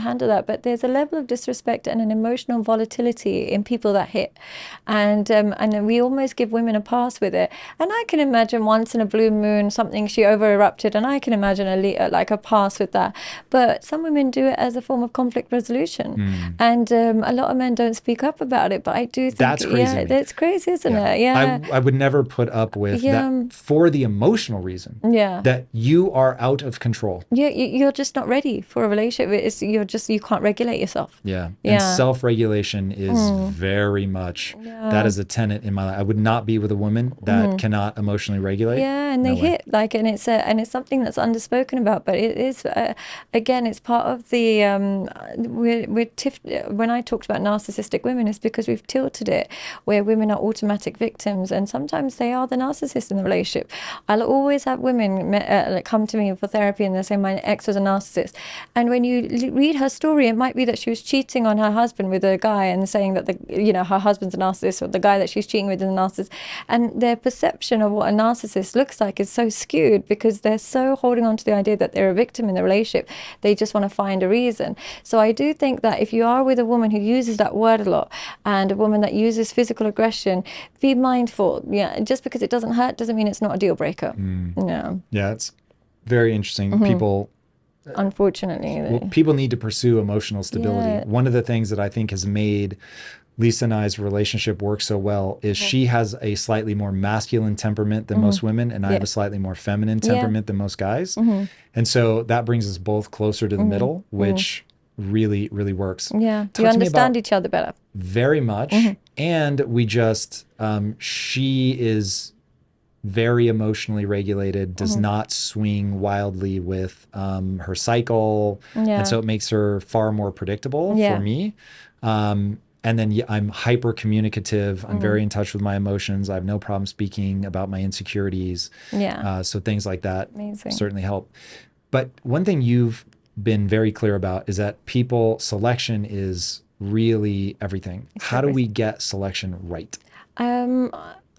handle that. But there's a level of disrespect and an emotional volatility in people that hit, and we almost give women a pass with it. And I can imagine once in a blue moon something she over erupted, and I can imagine like a pass with that. But some women do it as a form of conflict resolution, and a lot of men don't speak up about it. But I do think that's crazy. Yeah, that's crazy, isn't it? Yeah, I would never put up with that for the emotional reason. Yeah, that you are out of control. Yeah, you're just not ready for a relationship. You can't regulate yourself. Yeah. And self-regulation is very much, that is a tenet in my life. I would not be with a woman that cannot emotionally regulate. Yeah, and they hit like, and it's something that's underspoken about, but it is, again, it's part of the, when I talked about narcissistic women, it's because we've tilted it where women are automatic victims, and sometimes they are the narcissist in the relationship. I'll always have women come to me for therapy and they say my ex was a narcissist, and when you read her story, it might be that she was cheating on her husband with a guy and saying that her husband's a narcissist, or the guy that she's cheating with is a narcissist, and their perception of what a narcissist looks like is so skewed because they're so holding on to the idea that they're a victim in the relationship. They just want to find a reason. So I do think that if you are with a woman who uses that word a lot, and a woman that uses physical aggression, be mindful. Yeah, just because it doesn't hurt doesn't mean it's not a deal breaker. Yeah, it's very interesting. People, unfortunately, people need to pursue emotional stability. One of the things that I think has made Lisa and I's relationship work so well is she has a slightly more masculine temperament than most women, and I have a slightly more feminine temperament than most guys. And so that brings us both closer to the middle, which really, really works. Yeah, you understand each other better. Very much. And we just, she is very emotionally regulated, does not swing wildly with her cycle. And so it makes her far more predictable for me. And then I'm hyper communicative. I'm very in touch with my emotions. I have no problem speaking about my insecurities. So things like that certainly help. But one thing you've been very clear about is that people selection is really everything. How do we get selection right?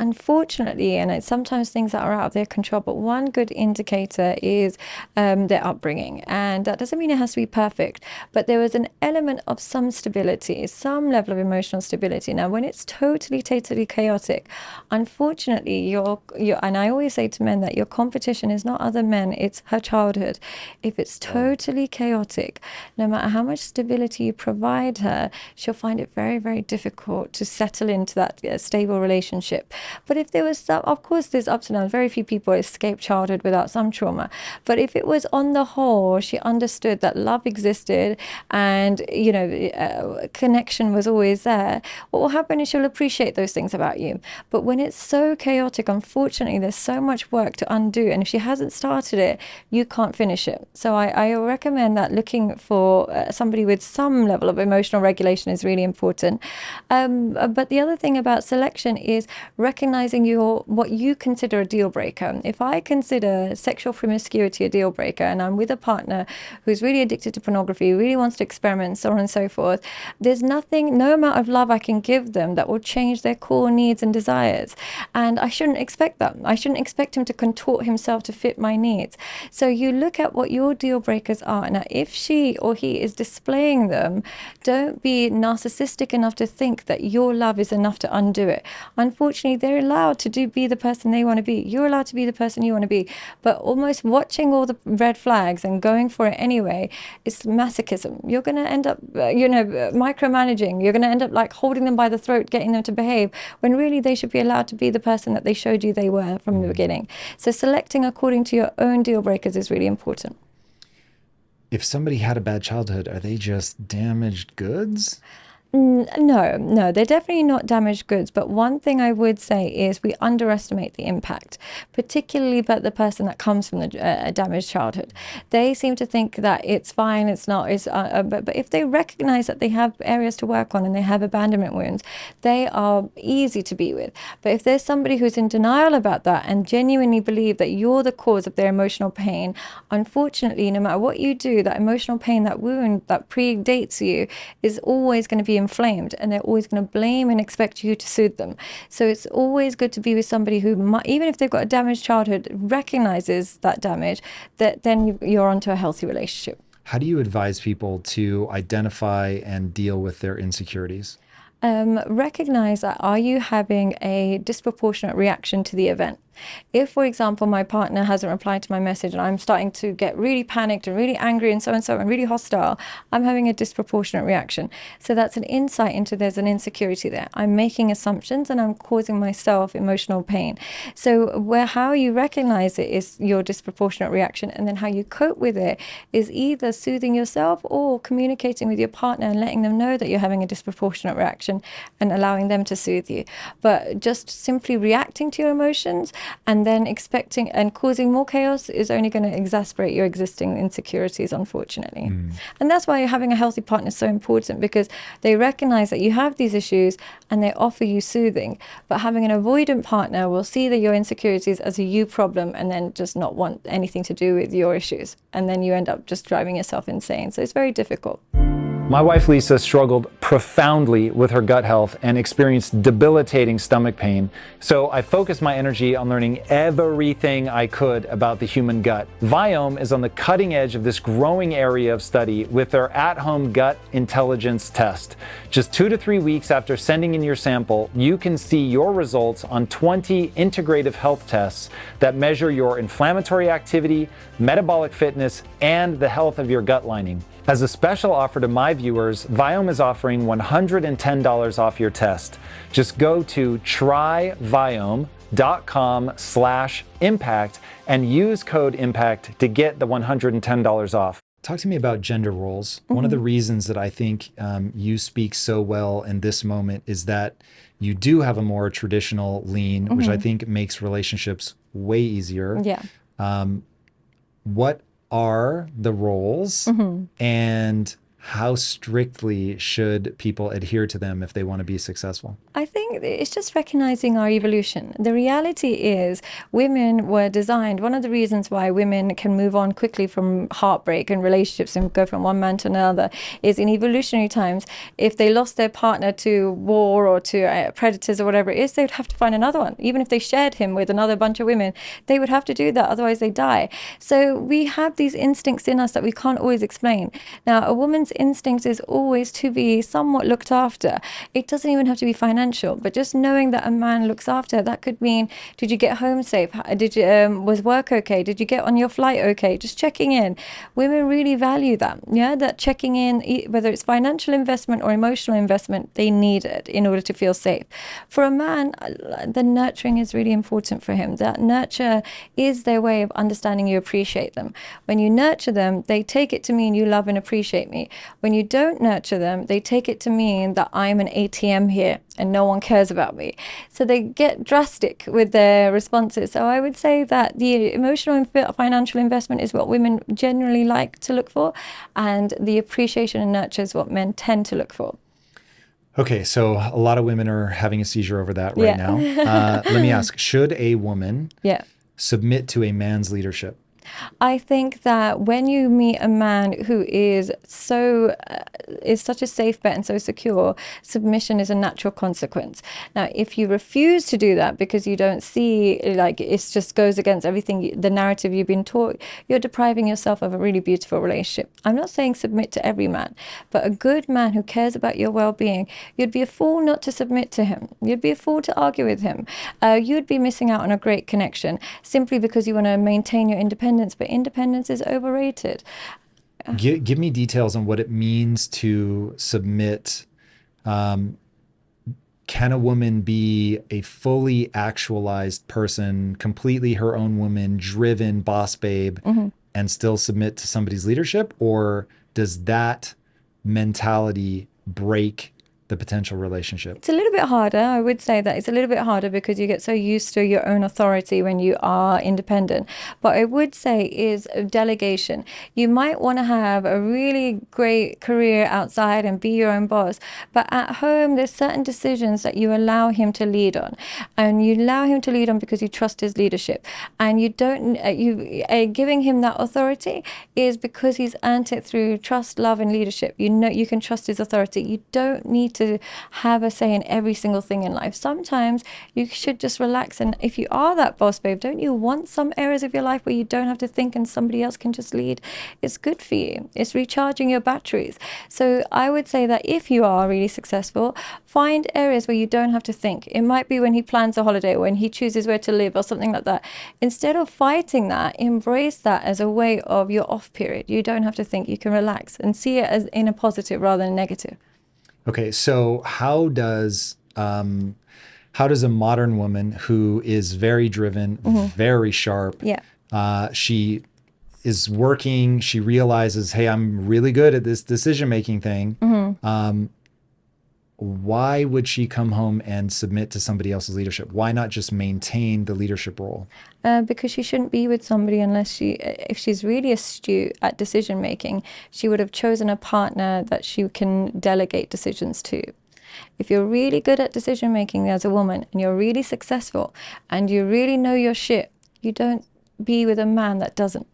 Unfortunately, and it's sometimes things that are out of their control, but one good indicator is their upbringing. And that doesn't mean it has to be perfect, but there was an element of some stability, some level of emotional stability. Now, when it's totally chaotic, unfortunately, and I always say to men that your competition is not other men, it's her childhood. If it's totally chaotic, no matter how much stability you provide her, she'll find it very, very difficult to settle into that stable relationship. But if there was some, of course, there's ups and downs. Very few people escape childhood without some trauma. But if it was on the whole, she understood that love existed and, connection was always there, what will happen is she'll appreciate those things about you. But when it's so chaotic, unfortunately, there's so much work to undo. And if she hasn't started it, you can't finish it. So I recommend that looking for somebody with some level of emotional regulation is really important. But the other thing about selection is recognizing what you consider a deal breaker. If I consider sexual promiscuity a deal breaker, and I'm with a partner who's really addicted to pornography, really wants to experiment, so on and so forth, there's no amount of love I can give them that will change their core needs and desires. And I shouldn't expect that. I shouldn't expect him to contort himself to fit my needs. So you look at what your deal breakers are. Now, if she or he is displaying them, don't be narcissistic enough to think that your love is enough to undo it. Unfortunately, they're allowed to be the person they want to be. You're allowed to be the person you want to be. But almost watching all the red flags and going for it anyway is masochism. You're going to end up, micromanaging. You're going to end up like holding them by the throat, getting them to behave, when really they should be allowed to be the person that they showed you they were from the beginning. So selecting according to your own deal breakers is really important. If somebody had a bad childhood, are they just damaged goods? No, they're definitely not damaged goods. But one thing I would say is we underestimate the impact, particularly about the person that comes from a damaged childhood. They seem to think that it's fine, it's not. But if they recognize that they have areas to work on and they have abandonment wounds, they are easy to be with. But if there's somebody who's in denial about that and genuinely believe that you're the cause of their emotional pain, unfortunately, no matter what you do, that emotional pain, that wound that predates you is always going to be inflamed, and they're always going to blame and expect you to soothe them. So it's always good to be with somebody who, even if they've got a damaged childhood, recognizes that damage, that then you're onto a healthy relationship. How do you advise people to identify and deal with their insecurities? Recognize that, are you having a disproportionate reaction to the event? If, for example, my partner hasn't replied to my message and I'm starting to get really panicked and really angry and so and really hostile, I'm having a disproportionate reaction. So that's an insight into there's an insecurity there. I'm making assumptions and I'm causing myself emotional pain. So how you recognize it is your disproportionate reaction, and then how you cope with it is either soothing yourself or communicating with your partner and letting them know that you're having a disproportionate reaction and allowing them to soothe you. But just simply reacting to your emotions and then expecting and causing more chaos is only going to exacerbate your existing insecurities, unfortunately. And that's why having a healthy partner is so important, because they recognize that you have these issues and they offer you soothing. But having an avoidant partner will see that your insecurities as a you problem and then just not want anything to do with your issues. And then you end up just driving yourself insane. So it's very difficult. My wife Lisa struggled profoundly with her gut health and experienced debilitating stomach pain. So I focused my energy on learning everything I could about the human gut. Viome is on the cutting edge of this growing area of study with their at-home gut intelligence test. Just 2 to 3 weeks after sending in your sample, you can see your results on 20 integrative health tests that measure your inflammatory activity, metabolic fitness, and the health of your gut lining. As a special offer to my viewers, Viome is offering $110 off your test. Just go to tryviome.com/impact and use code IMPACT to get the $110 off. Talk to me about gender roles. One of the reasons that I think you speak so well in this moment is that you do have a more traditional lean, which I think makes relationships way easier. Yeah. What are the roles and how strictly should people adhere to them if they want to be successful? I think it's just recognizing our evolution. The reality is women were designed. One of the reasons why women can move on quickly from heartbreak and relationships and go from one man to another is in evolutionary times, if they lost their partner to war or to predators or whatever it is, they would have to find another one. Even if they shared him with another bunch of women, they would have to do that, otherwise they die. So we have these instincts in us that we can't always explain. Now, a woman's instinct is always to be somewhat looked after. It doesn't even have to be financial, but just knowing that a man looks after her, that could mean, did you get home safe? Did you was work okay? Did you get on your flight okay? Just checking in. Women really value that. Yeah, that checking in, whether it's financial investment or emotional investment, they need it in order to feel safe. For a man, the nurturing is really important for him. That nurture is their way of understanding you appreciate them. When you nurture them, they take it to mean you love and appreciate me. When you don't nurture them, they take it to mean that I'm an ATM here and no one cares about me. So they get drastic with their responses. So I would say that the emotional and financial investment is what women generally like to look for, and the appreciation and nurture is what men tend to look for. Okay, so a lot of women are having a seizure over that right now. Let me ask, should a woman submit to a man's leadership? I think that when you meet a man who is such a safe bet and so secure, submission is a natural consequence. Now, if you refuse to do that because you don't see, like, it just goes against everything, the narrative you've been taught, you're depriving yourself of a really beautiful relationship. I'm not saying submit to every man, but a good man who cares about your well-being, you'd be a fool not to submit to him. You'd be a fool to argue with him. You'd be missing out on a great connection simply because you want to maintain your independence. But independence is overrated. Give me details on what it means to submit. Can a woman be a fully actualized person, completely her own woman, driven boss babe, and still submit to somebody's leadership? Or does that mentality break the potential relationship? It's a little bit harder. I would say that it's a little bit harder because you get so used to your own authority when you are independent. But I would say is delegation. You might want to have a really great career outside and be your own boss, but at home there's certain decisions that you allow him to lead on, and you allow him to lead on because you trust his leadership, and you don't giving him that authority is because he's earned it through trust, love, and leadership. You know you can trust his authority. You don't need to have a say in every single thing in life. Sometimes you should just relax. And if you are that boss babe, don't you want some areas of your life where you don't have to think and somebody else can just lead? It's good for you. It's recharging your batteries. So I would say that if you are really successful, find areas where you don't have to think. It might be when he plans a holiday, when he chooses where to live or something like that. Instead of fighting that, embrace that as a way of your off period. You don't have to think. You can relax and see it as in a positive rather than negative. Okay, so how does a modern woman who is very driven, very sharp, she is working, she realizes, hey, I'm really good at this decision-making thing. Why would she come home and submit to somebody else's leadership? Why not just maintain the leadership role? Because she shouldn't be with somebody unless if she's really astute at decision making, she would have chosen a partner that she can delegate decisions to. If you're really good at decision making as a woman and you're really successful and you really know your shit, you don't be with a man that doesn't.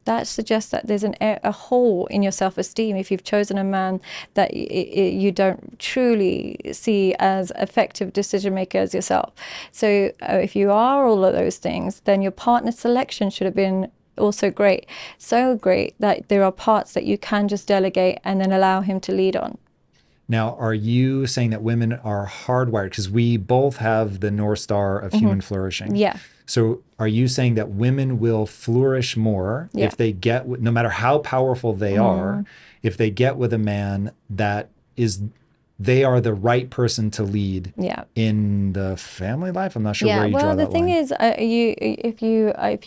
That suggests that there's a hole in your self-esteem if you've chosen a man that you don't truly see as effective decision maker as yourself. So if you are all of those things, then your partner selection should have been also great. So great that there are parts that you can just delegate and then allow him to lead on. Now, are you saying that women are hardwired? Because we both have the North Star of human flourishing. Yeah. So are you saying that women will flourish more if they get, no matter how powerful they are, if they get with a man that is, they are the right person to lead in the family life? I'm not sure where you draw that line. Well, the thing is, if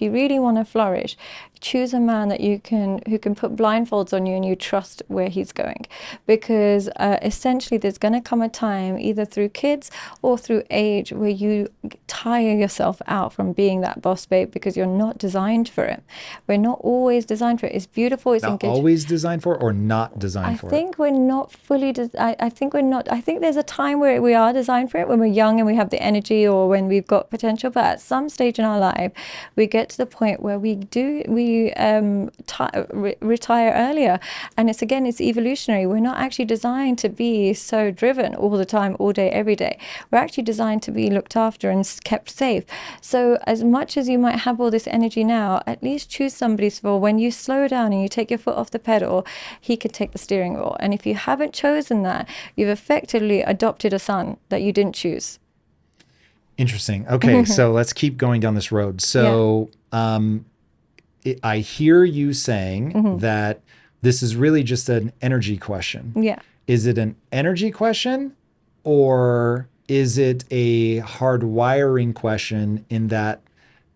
you really want to flourish, choose a man that who can put blindfolds on you and you trust where he's going, because essentially there's going to come a time, either through kids or through age, where you tire yourself out from being that boss babe because you're not designed for it. We're not always designed for it. It's beautiful. It's not engaging. Always designed for it or not designed for it? I think we're not fully. I think we're not. I think there's a time where we are designed for it when we're young and we have the energy or when we've got potential. But at some stage in our life, we get to the point where we retire earlier, and it's evolutionary. We're not actually designed to be so driven all the time, all day, every day. We're actually designed to be looked after and kept safe. So as much as you might have all this energy now, at least choose somebody for when you slow down and you take your foot off the pedal, he can take the steering wheel. And if you haven't chosen that, you've effectively adopted a son that you didn't choose. Interesting. Okay, so let's keep going down this road. So I hear you saying that this is really just an energy question. Yeah. Is it an energy question, or is it a hardwiring question in that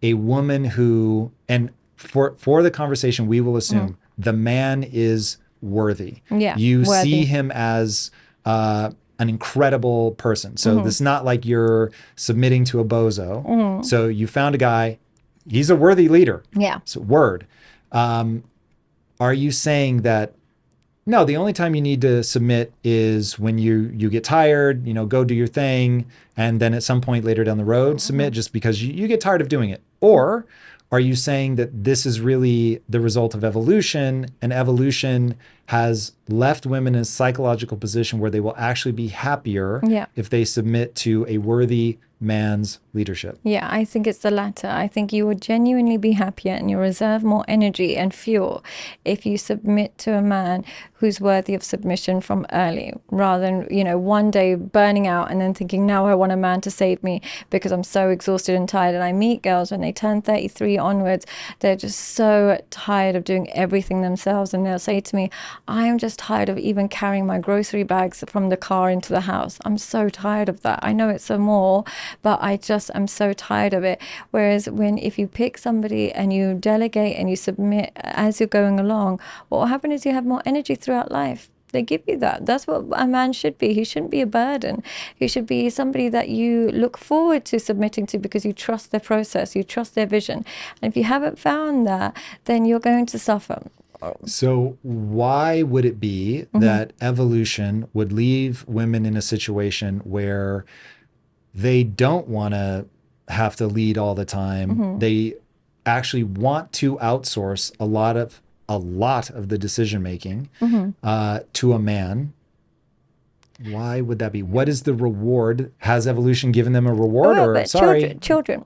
a woman who, and for the conversation, we will assume the man is worthy. Yeah, you worthy. see him as an incredible person. So this is not like you're submitting to a bozo. So you found a guy, he's a worthy leader. Yeah. So word. Are you saying that, no, the only time you need to submit is when you get tired, go do your thing, and then at some point later down the road, submit just because you get tired of doing it? Or are you saying that this is really the result of evolution, and evolution has left women in a psychological position where they will actually be happier if they submit to a worthy man's leadership? Yeah, I think it's the latter. I think you would genuinely be happier and you reserve more energy and fuel if you submit to a man who's worthy of submission from early, rather than, one day burning out and then thinking, now I want a man to save me because I'm so exhausted and tired. And I meet girls when they turn 33 onwards, they're just so tired of doing everything themselves. And they'll say to me, I'm just tired of even carrying my grocery bags from the car into the house. I'm so tired of that. I know it's a mall, but I just am so tired of it. Whereas if you pick somebody and you delegate and you submit as you're going along, what will happen is you have more energy throughout life. They give you that. That's what a man should be. He shouldn't be a burden. He should be somebody that you look forward to submitting to because you trust their process, you trust their vision. And if you haven't found that, then you're going to suffer. So why would it be that evolution would leave women in a situation where they don't want to have to lead all the time? They actually want to outsource a lot of the decision making to a man. Why would that be? What is the reward? Has evolution given them a reward? Well, Or but sorry, children.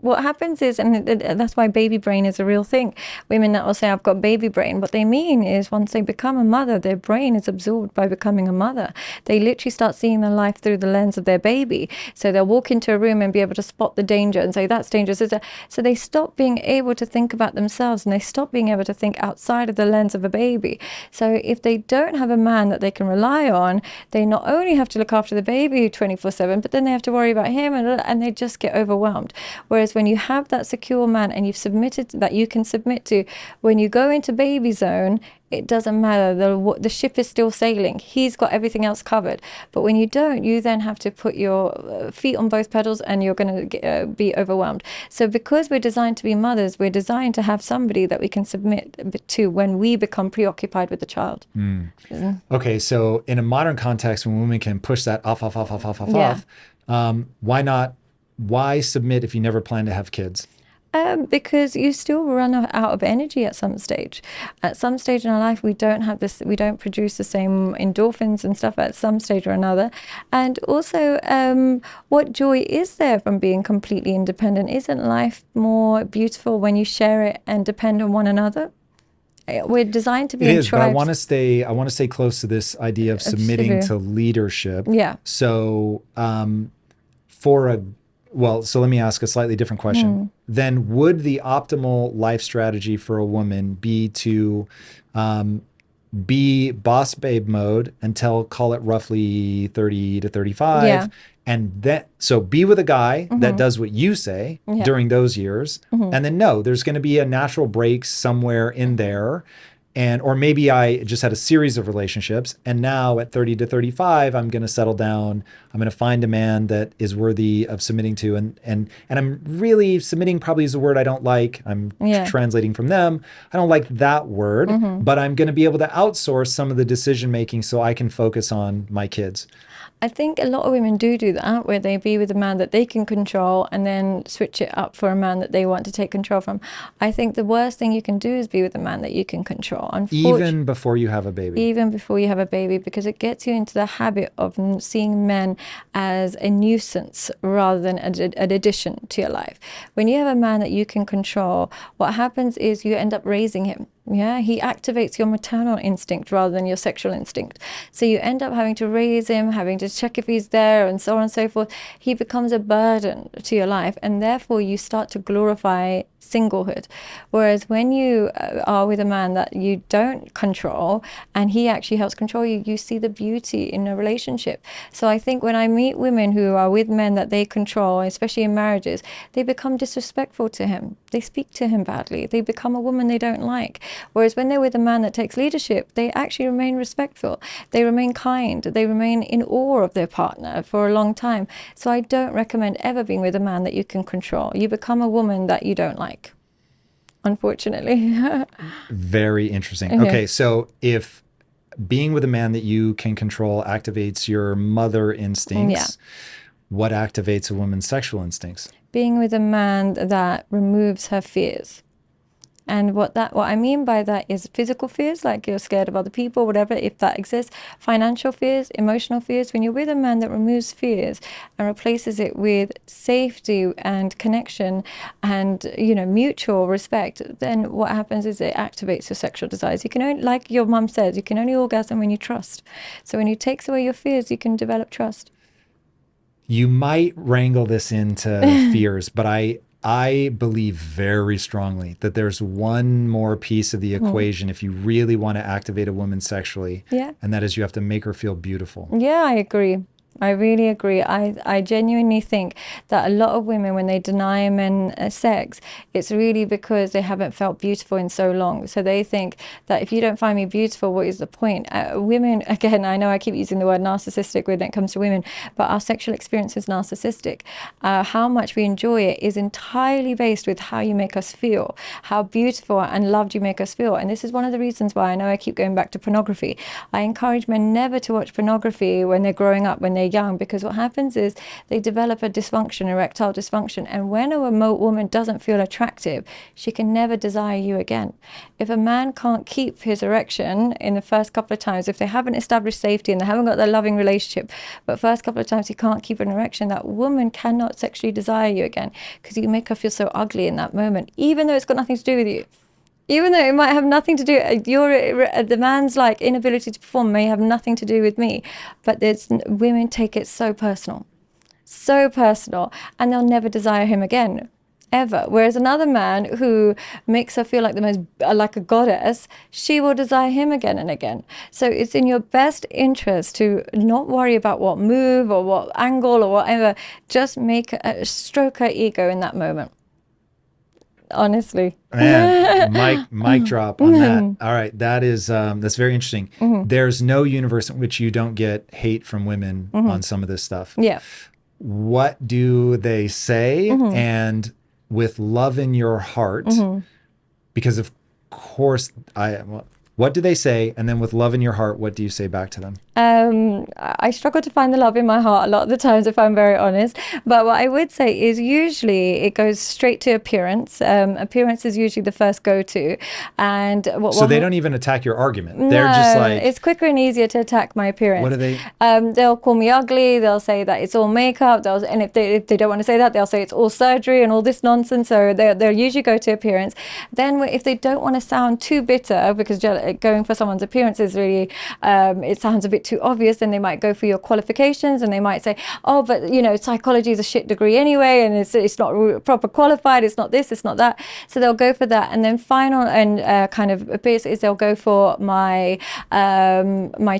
What happens is, and that's why baby brain is a real thing. Women that will say, I've got baby brain, what they mean is once they become a mother, their brain is absorbed by becoming a mother. They literally start seeing their life through the lens of their baby. So they'll walk into a room and be able to spot the danger and say, that's dangerous. So they stop being able to think about themselves, and they stop being able to think outside of the lens of a baby. So if they don't have a man that they can rely on, they not only have to look after the baby 24/7, but then they have to worry about him, and they just get overwhelmed. Whereas when you have that secure man and you've submitted that you can submit to, when you go into baby zone, it doesn't matter. The ship is still sailing. He's got everything else covered. But when you don't, you then have to put your feet on both pedals, and you're going to be overwhelmed. So because we're designed to be mothers, we're designed to have somebody that we can submit to when we become preoccupied with the child. Okay, so in a modern context, when women can push that off, Yeah. why not? Why submit if you never plan to have kids? Because you still run out of energy at some stage. At some stage in our life, we don't have this, we don't produce the same endorphins and stuff at some stage or another. And also, what joy is there from being completely independent? Isn't life more beautiful when you share it and depend on one another? We're designed to be It in is, but I tribes. want to stay. I want to stay close to this idea of submitting to leadership. Yeah. So, so let me ask a slightly different question. Then, would the optimal life strategy for a woman be to be boss babe mode until, call it roughly 30 to 35, Yeah. and then so be with a guy that does what you say during those years, and then no, there's going to be a natural break somewhere in there. And or maybe I just had a series of relationships, and now at 30 to 35, I'm going to settle down. I'm going to find a man that is worthy of submitting to, and I'm really submitting. Probably is a word I don't like. I'm translating from them. I don't like that word, but I'm going to be able to outsource some of the decision making so I can focus on my kids. I think a lot of women do that, where they be with a man that they can control and then switch it up for a man that they want to take control from. I think the worst thing you can do is be with a man that you can control. Even before you have a baby. Even before you have a baby, because it gets you into the habit of seeing men as a nuisance rather than an addition to your life. When you have a man that you can control, what happens is you end up raising him. Yeah, he activates your maternal instinct rather than your sexual instinct. So you end up having to raise him, having to check if he's there, and so on and so forth. He becomes a burden to your life, and therefore you start to glorify singlehood. Whereas when you are with a man that you don't control and he actually helps control you, you see the beauty in a relationship. So I think when I meet women who are with men that they control, especially in marriages, they become disrespectful to him. They speak to him badly. They become a woman they don't like. Whereas when they're with a man that takes leadership, they actually remain respectful. They remain kind. They remain in awe of their partner for a long time. So I don't recommend ever being with a man that you can control. You become a woman that you don't like, unfortunately. Very interesting. Okay, so if being with a man that you can control activates your mother instincts, what activates a woman's sexual instincts? Being with a man that removes her fears. And what I mean by that is physical fears, like you're scared of other people, whatever, if that exists. Financial fears, emotional fears. When you're with a man that removes fears and replaces it with safety and connection and, mutual respect, then what happens is it activates your sexual desires. You can only, like your mum says, you can only orgasm when you trust. So when he takes away your fears, you can develop trust. You might wrangle this into fears, but I believe very strongly that there's one more piece of the equation if you really want to activate a woman sexually, and that is you have to make her feel beautiful. Yeah, I agree. I really agree. I genuinely think that a lot of women, when they deny men sex, it's really because they haven't felt beautiful in so long. So they think that if you don't find me beautiful, what is the point? Women, again, I know I keep using the word narcissistic when it comes to women, but our sexual experience is narcissistic. How much we enjoy it is entirely based with how you make us feel, how beautiful and loved you make us feel. And this is one of the reasons why I know I keep going back to pornography. I encourage men never to watch pornography when they're growing up, when they they're young, because what happens is they develop a dysfunction, erectile dysfunction. And when a woman doesn't feel attractive, she can never desire you again. If a man can't keep his erection in the first couple of times, if they haven't established safety and they haven't got their loving relationship, but first couple of times he can't keep an erection, that woman cannot sexually desire you again, because you make her feel so ugly in that moment, even though it's got nothing to do with you. Even though it might have nothing to do, the man's like inability to perform may have nothing to do with me, but women take it so personal, and they'll never desire him again, ever. Whereas another man who makes her feel like the most, like a goddess, she will desire him again and again. So it's in your best interest to not worry about what move or what angle or whatever. Just stroke her ego in that moment. Honestly. Man, mic drop on that. All right, that's very interesting. There's no universe in which you don't get hate from women on some of this stuff. Yeah. What do they say? And with love in your heart, because of course what do they say? And then with love in your heart, what do you say back to them? I struggle to find the love in my heart a lot of the times, if I'm very honest. But what I would say is usually it goes straight to appearance. Appearance is usually the first go-to. And so they don't even attack your argument. No, they're just like, it's quicker and easier to attack my appearance. What do they? They'll call me ugly. They'll say that it's all makeup. And if they don't want to say that, they'll say it's all surgery and all this nonsense. So they'll usually go to appearance. Then if they don't want to sound too bitter, because going for someone's appearance is really, it sounds a bit too obvious, then they might go for your qualifications, and they might say, oh, but psychology is a shit degree anyway, and it's not proper qualified, it's not this, it's not that. So they'll go for that. And then final and kind of a bit is they'll go for my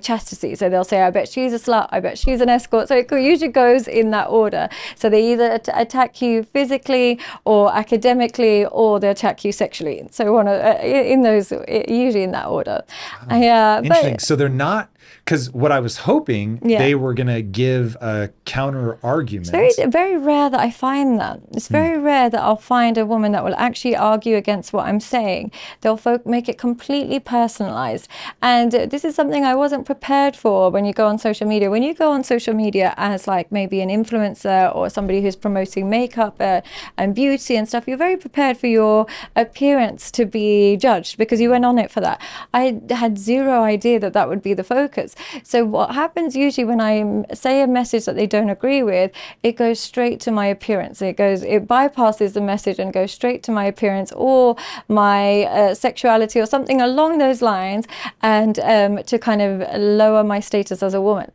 chastity. So they'll say, I bet she's a slut, I bet she's an escort. So it usually goes in that order. So they either attack you physically or academically, or they attack you sexually. So in those, usually in that order. Wow. Yeah. Interesting. So they're not, because what I was hoping they were going to give a counter argument. It's very, very rare that I find that. It's very rare that I'll find a woman that will actually argue against what I'm saying. They'll make it completely personalized. And this is something I wasn't prepared for when you go on social media. When you go on social media as like maybe an influencer or somebody who's promoting makeup and beauty and stuff, you're very prepared for your appearance to be judged because you went on it for that. I had zero idea that that would be the focus. So what happens usually when I say a message that they don't agree with, it goes straight to my appearance. It bypasses the message and goes straight to my appearance or my sexuality or something along those lines, and to kind of lower my status as a woman.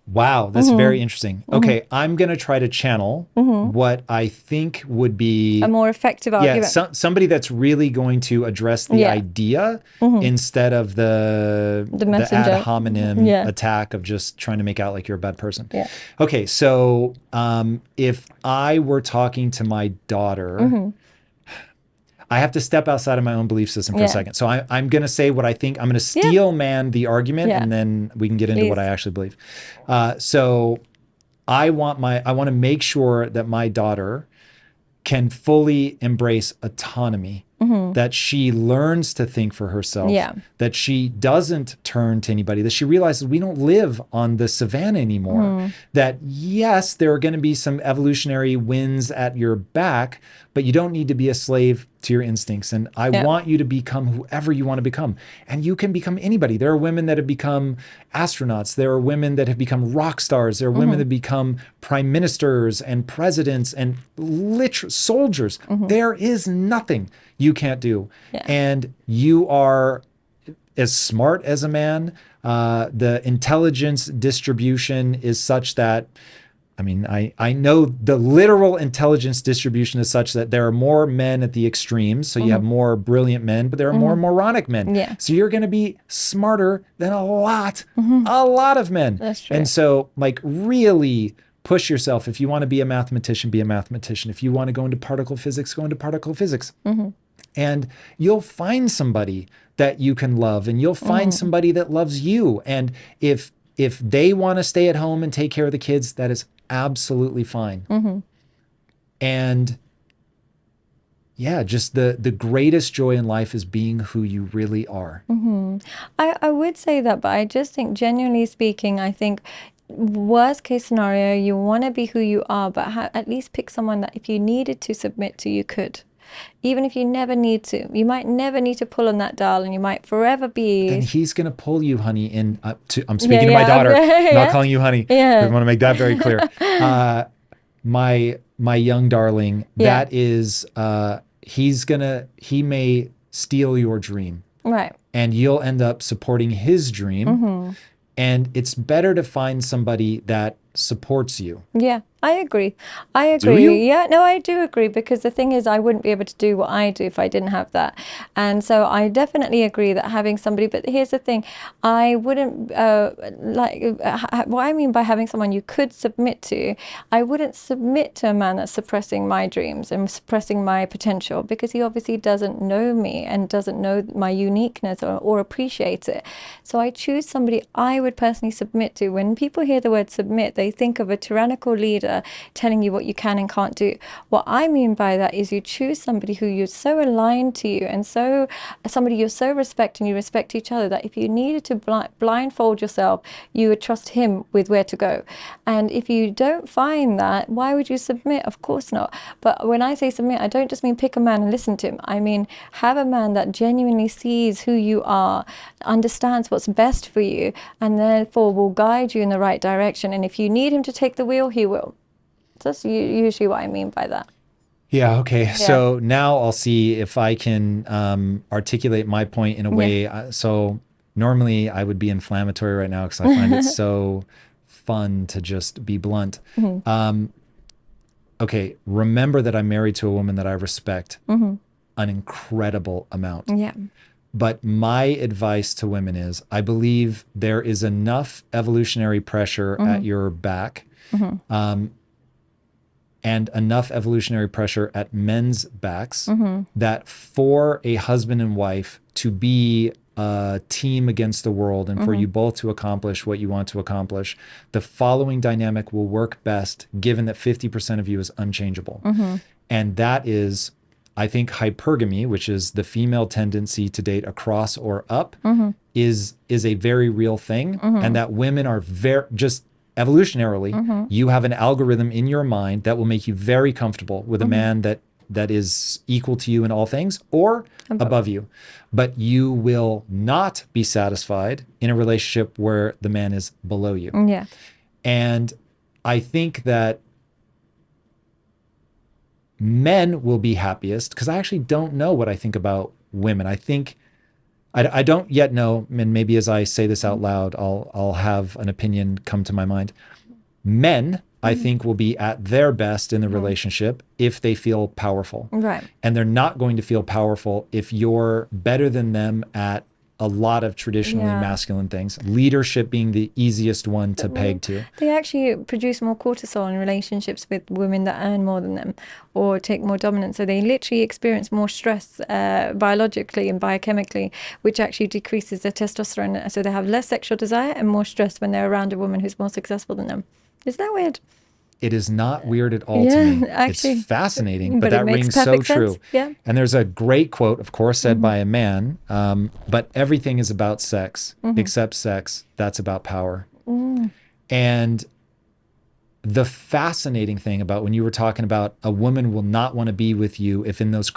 Wow, that's very interesting. Okay, I'm going to try to channel what I think would be a more effective argument. Yeah, somebody that's really going to address the idea instead of the ad hominem attack of just trying to make out like you're a bad person. Yeah. Okay, so if I were talking to my daughter, I have to step outside of my own belief system for a second. So I'm going to say what I think. I'm going to steel man the argument, and then we can get into what I actually believe. So I want to make sure that my daughter can fully embrace autonomy, that she learns to think for herself, that she doesn't turn to anybody, that she realizes we don't live on the savannah anymore, that yes, there are going to be some evolutionary winds at your back, but you don't need to be a slave to your instincts. And I want you to become whoever you want to become. And you can become anybody. There are women that have become astronauts. There are women that have become rock stars. There are women that become prime ministers and presidents and literal soldiers. There is nothing you can't do. And you are as smart as a man. The intelligence distribution is such that, I mean, I know the literal intelligence distribution is such that there are more men at the extremes. So you have more brilliant men, but there are more moronic men. So you're going to be smarter than a lot of men. That's true. And so like really push yourself. If you want to be a mathematician, be a mathematician. If you want to go into particle physics, go into particle physics. And you'll find somebody that you can love, and you'll find somebody that loves you. And if they want to stay at home and take care of the kids, that is absolutely fine. And yeah, just the greatest joy in life is being who you really are. I would say that, but I just think, genuinely speaking, I think worst case scenario, you want to be who you are, but at least pick someone that if you needed to submit to, you could. Even if you never need to, you might never need to pull on that dial, and you might forever be. Then he's gonna pull you, honey. I'm Yeah, speaking to my daughter, yeah. not calling you honey. Yeah. I want to make that very clear. My young darling, Yeah. that is, he may steal your dream, Right. and you'll end up supporting his dream. Mm-hmm. And it's better to find somebody that supports you. Yeah, I agree. I Do agree. you? Yeah, no, I do agree, because the thing is, I wouldn't be able to do what I do if I didn't have that. And so I definitely agree that having somebody, but here's the thing, I wouldn't, what I mean by having someone you could submit to, I wouldn't submit to a man that's suppressing my dreams and suppressing my potential, because he obviously doesn't know me and doesn't know my uniqueness or appreciate it. So I choose somebody I would personally submit to. When people hear the word submit, they think of a tyrannical leader telling you what you can and can't do. What I mean by that is you choose somebody who you're so aligned to you, and so somebody you're so respect, and you respect each other, that if you needed to blindfold yourself, you would trust him with where to go. And if you don't find that, why would you submit? Of course not. But when I say submit, I don't just mean pick a man and listen to him. I mean have a man that genuinely sees who you are, understands what's best for you, and therefore will guide you in the right direction. And if you need him to take the wheel, he will. That's usually what I mean by that. Yeah. Okay. So now I'll see if I can articulate my point in a way. So normally I would be inflammatory right now because I find it so fun to just be blunt. Okay. Remember that I'm married to a woman that I respect an incredible amount. Yeah. But my advice to women is, I believe there is enough evolutionary pressure at your back, and enough evolutionary pressure at men's backs, that for a husband and wife to be a team against the world, and for you both to accomplish what you want to accomplish, the following dynamic will work best, given that 50% of you is unchangeable. And that is, I think, hypergamy, which is the female tendency to date across or up, is a very real thing. And that women are just evolutionarily, you have an algorithm in your mind that will make you very comfortable with a man that is equal to you in all things or above you. But you will not be satisfied in a relationship where the man is below you. Yeah. And I think that men will be happiest, because I actually don't know what I think about women. I think I don't yet know, and maybe as I say this out loud, I'll have an opinion come to my mind. Men, I think, will be at their best in the relationship if they feel powerful. Right. And they're not going to feel powerful if you're better than them at a lot of traditionally masculine things, leadership being the easiest one to peg to. They actually produce more cortisol in relationships with women that earn more than them or take more dominance. So they literally experience more stress biologically and biochemically, which actually decreases their testosterone. So they have less sexual desire and more stress when they're around a woman who's more successful than them. Is that weird? It is not weird at all to me. Actually, it's fascinating, but that it makes rings so perfect true. sense. Yeah. And there's a great quote, of course, said by a man, but everything is about sex, except sex. That's about power. And the fascinating thing about when you were talking about a woman will not want to be with you if in those